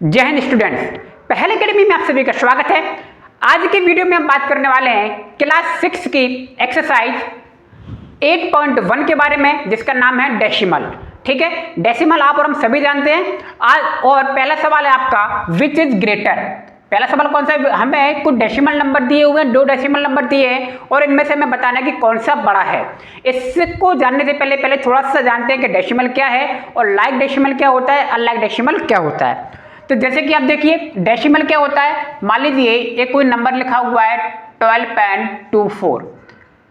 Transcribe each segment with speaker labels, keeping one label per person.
Speaker 1: जय हिंद स्टूडेंट्स, पहले अकेडमी में आप सभी का स्वागत है। आज की वीडियो में हम बात करने वाले हैं क्लास 6 की एक्सरसाइज 8.1 के बारे में, जिसका नाम है डेसिमल। ठीक है, डेसिमल आप और हम सभी जानते हैं। आज और पहला सवाल है आपका, विच इज ग्रेटर। पहला सवाल कौन सा है? हमें कुछ डेसिमल नंबर दिए हुए हैं, 2 डेसिमल नंबर दिए हैं और इनमें से हमें बताना है कि कौन सा बड़ा है। इसको जानने से पहले थोड़ा सा जानते हैं कि डेसिमल क्या है और लाइक डेसिमल क्या होता है, अनलाइक डेसिमल क्या होता है। तो जैसे कि आप देखिए, डेसिमल क्या होता है। मान लीजिए एक कोई नंबर लिखा हुआ है 12.24।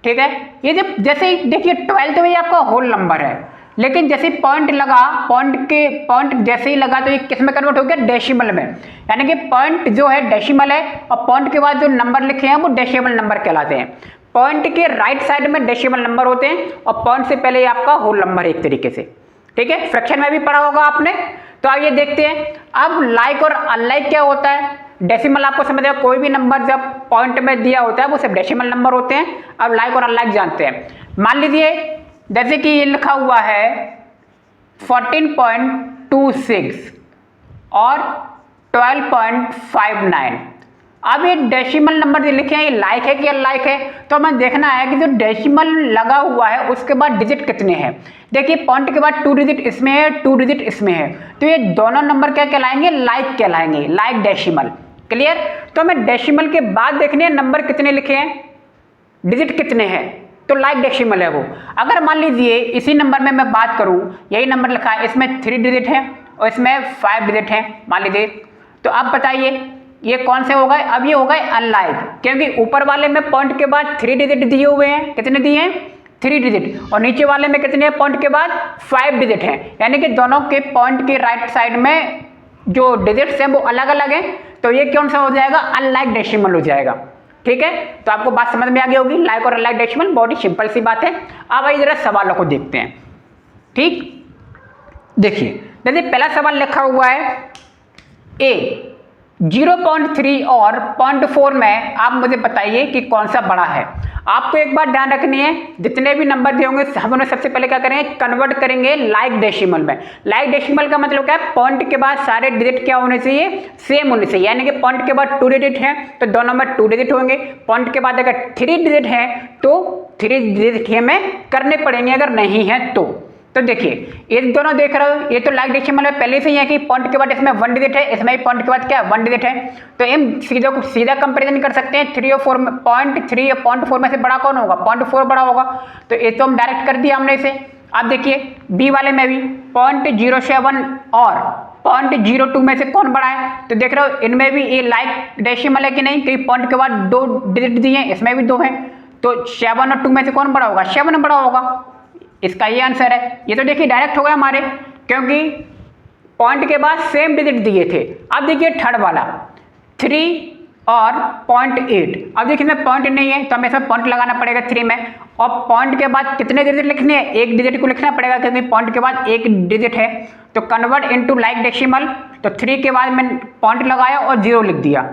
Speaker 1: ठीक है, ये जब जैसे देखिए 12 तो ये आपका होल नंबर है, लेकिन जैसे पॉइंट लगा, पॉइंट जैसे ही लगा तो ये किस में कन्वर्ट हो गया? डेसिमल में। यानी कि पॉइंट जो है डेसिमल है और पॉइंट के बाद जो नंबर लिखे हैं वो डेसिमल नंबर कहलाते हैं। पॉइंट के राइट साइड में डेसिमल नंबर होते हैं और पॉइंट से पहले आपका होल नंबर एक तरीके से। ठीक है, फ्रैक्शन में भी पढ़ा होगा आपने। तो आइए देखते हैं अब लाइक और अनलाइक क्या होता है। डेसिमल आपको समझ आएगा, कोई भी नंबर जब पॉइंट में दिया होता है वो सब डेसिमल नंबर होते हैं। अब लाइक और अनलाइक जानते हैं। मान लीजिए जैसे कि ये लिखा हुआ है 14.26 और 12.59। अब ये डेसिमल नंबर जो लिखे हैं ये लाइक है कि अनलाइक है, तो हमें देखना है कि जो डेसिमल लगा हुआ है उसके बाद डिजिट कितने हैं। देखिए पॉइंट के बाद 2 डिजिट इसमें है, 2 डिजिट इसमें है, तो ये दोनों नंबर क्या कहलाएंगे? लाइक कहलाएंगे, लाइक डेसिमल। क्लियर? तो हमें डेसिमल के बाद देखने हैं नंबर कितने लिखे हैं, डिजिट कितने हैं, तो लाइक डेसिमल है वो। अगर मान लीजिए इसी नंबर में मैं बात करूं, यही नंबर लिखा है, इसमें 3 डिजिट है और इसमें 5 डिजिट है मान लीजिए, तो अब बताइए ये कौन से हो गए? अब ये हो गए अनलाइक, क्योंकि ऊपर वाले में पॉइंट के बाद 3 डिजिट दिए हुए हैं। कितने दिए हैं? 3 डिजिट। और नीचे वाले में कितने हैं? पॉइंट के बाद 5 डिजिट हैं। यानी कि दोनों के पॉइंट के राइट साइड में जो डिजिट्स हैं वो अलग अलग हैं, तो ये कौन सा हो जाएगा? अनलाइक डेसिमल हो जाएगा। ठीक है, तो आपको बात समझ में आ गई होगी। लाइक और अनलाइक डेसिमल बहुत ही सिंपल सी बात है। अब आइए जरा सवालों को देखते हैं। ठीक, देखिए जैसे पहला सवाल लिखा हुआ है ए 0.3 और 0.4 में आप मुझे बताइए कि कौन सा बड़ा है। आपको एक बात ध्यान रखनी है, जितने भी नंबर दिए होंगे हम उन्हें सबसे पहले क्या करेंगे? कन्वर्ट करेंगे लाइक डेसिमल में। लाइक डेसिमल का मतलब क्या है? पॉइंट के बाद सारे डिजिट क्या होने चाहिए? सेम होने चाहिए। यानी कि पॉइंट के बाद 2 डिजिट है तो दोनों में 2 डिजिट होंगे। पॉइंट के बाद अगर 3 डिजिट है तो 3 डिजिट हमें करने पड़ेंगे, अगर नहीं है तो देखिए ये दोनों देख रहे हो, ये तो लाइक डेसिमल है पहले से ही है कि पॉइंट के बाद इसमें 1 डिजिट है, इसमें भी पॉइंट के बाद क्या 1 डिजिट है, तो हम सीधा कंपैरिजन कर सकते हैं 3 और 4 में। 0.3 और 0.4 में से बड़ा कौन होगा? 0.4 बड़ा होगा, तो ये तो हम डायरेक्ट कर दिया हमने इसे। आप देखिए बी वाले में भी 0.07 और 0.02 में से कौन बड़ा है, तो देख रहे हो इनमें भी ये लाइक डेसिमल है कि नहीं, क्योंकि पॉइंट के बाद 2 डिजिट दिए हैं, इसमें भी 2 हैं, तो 7 और 2 में से कौन बड़ा होगा? 7 बड़ा होगा। इसका ये आंसर है। ये तो देखिए डायरेक्ट हो गया हमारे, क्योंकि पॉइंट के बाद सेम डिजिट दिए थे। अब देखिए थर्ड वाला 3 और 0.8। अब देखिए इसमें पॉइंट नहीं है तो हमें इसमें पॉइंट लगाना पड़ेगा 3 में, और पॉइंट के बाद कितने डिजिट लिखने हैं? एक डिजिट को लिखना पड़ेगा, क्योंकि पॉइंट के बाद एक डिजिट है। तो कन्वर्ट इनटू लाइक डेसिमल, तो 3 के बाद मैंने पॉइंट लगाया और 0 लिख दिया।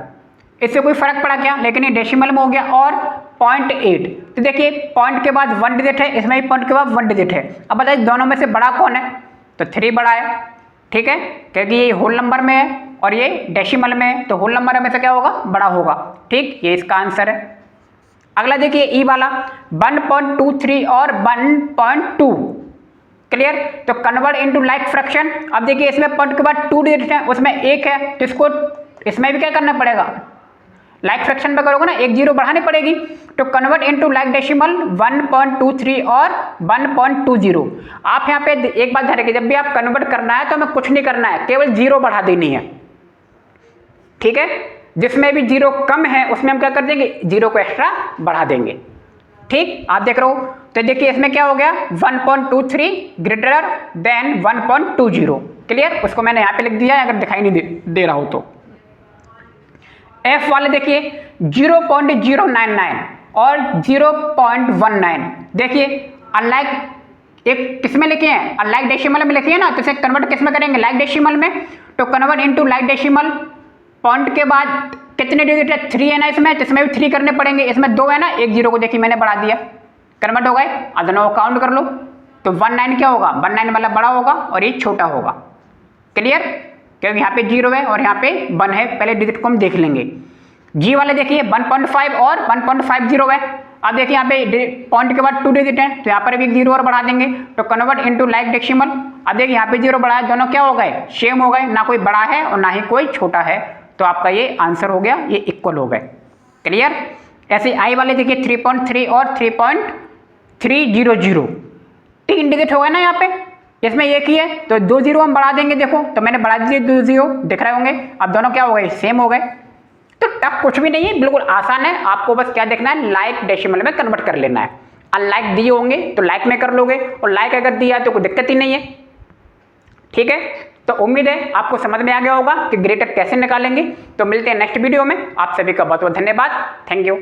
Speaker 1: इससे कोई फर्क पड़ा क्या? लेकिन ये डेसिमल में हो गया। और 0.8, तो देखिए पॉइंट के बाद 1 डिजिट है, इसमें भी पॉइंट के बाद 1 डिजिट है। अब बताइए दोनों में से बड़ा कौन है? तो 3 बड़ा है। ठीक है, क्योंकि ये होल नंबर में है और ये डेसिमल में है, तो होल नंबर में से क्या होगा? बड़ा होगा। ठीक, ये इसका आंसर है। अगला देखिए ई वाला 1.23 और 1.2। क्लियर? तो कन्वर्ट इनटू लाइक फ्रैक्शन। अब देखिए इसमें पॉइंट के बाद 2 डिजिट है, उसमें 1 है, तो इसको इसमें भी क्या करना पड़ेगा? लाइक फ्रैक्शन में करोगे ना, 1 0 बढ़ानी पड़ेगी। तो कन्वर्ट इनटू लाइक डेसिमल 1.23 और 1.20। आप यहाँ पे एक बात ध्यान रखिए, जब भी आप कन्वर्ट करना है तो हमें कुछ नहीं करना है, केवल 0 बढ़ा देनी है। ठीक है, जिसमें भी 0 कम है उसमें हम क्या कर देंगे? 0 को एक्स्ट्रा बढ़ा देंगे। ठीक, आप देख रहे हो, तो देखिए इसमें क्या हो गया? 1.23 ग्रेटर देन 1.20। क्लियर? उसको मैंने यहाँ पे लिख दिया है, अगर दिखाई नहीं दे रहा हो तो। एफ वाले देखिए 0.099 और 0.19। देखिए अनलाइक एक किस में लिखे हैं? अनलाइक डेसिमल में लिखे हैं ना, तो इसे कन्वर्ट किस में करेंगे? लाइक डेसिमल में। तो convert into like decimal, point के बाद कितने डिजिट है? 3 है ना इसमें, तो इसमें भी 3 करने पड़ेंगे। इसमें 2 है ना, एक 0 को देखिए मैंने बढ़ा दिया, कन्वर्ट हो गए। अब दोनों काउंट कर लो, तो 19 क्या होगा? 19 वाला बड़ा होगा और ये छोटा होगा। क्लियर? क्योंकि यहाँ पे 0 है और यहाँ पे 1 है। पहले डिजिट को हम देख लेंगे। जी वाले देखिए 1.5 और 1.50 है। अब देखिए यहाँ पे पॉइंट के बाद 2 डिजिट है, तो यहाँ पर भी 0 और बढ़ा देंगे, तो कन्वर्ट इनटू लाइक डेसिमल। अब देखिए यहाँ पे 0 बढ़ा है, दोनों क्या हो गए, सेम हो गए, ना कोई बड़ा है और ना ही कोई छोटा है, तो आपका ये आंसर हो गया, ये इक्वल हो गए। क्लियर। ऐसे आई वाले देखिए 3.3 और 3.300, 3 डिजिट हो गए ना यहाँ पे, इसमें एक ही है, तो 2 0 हम बढ़ा देंगे। देखो तो मैंने बढ़ा दिए 2 0, दिख रहे होंगे। अब दोनों क्या हो गए, सेम हो गए। तो टफ कुछ भी नहीं है, बिल्कुल आसान है। आपको बस क्या देखना है, लाइक डेसिमल में कन्वर्ट कर लेना है। अनलाइक दिए होंगे तो लाइक में कर लोगे, और लाइक अगर दिया तो कोई दिक्कत ही नहीं है। ठीक है, तो उम्मीद है आपको समझ में आ गया होगा कि ग्रेटर कैसे निकालेंगे। तो मिलते हैं नेक्स्ट वीडियो में। आप सभी का बहुत बहुत धन्यवाद। Thank you.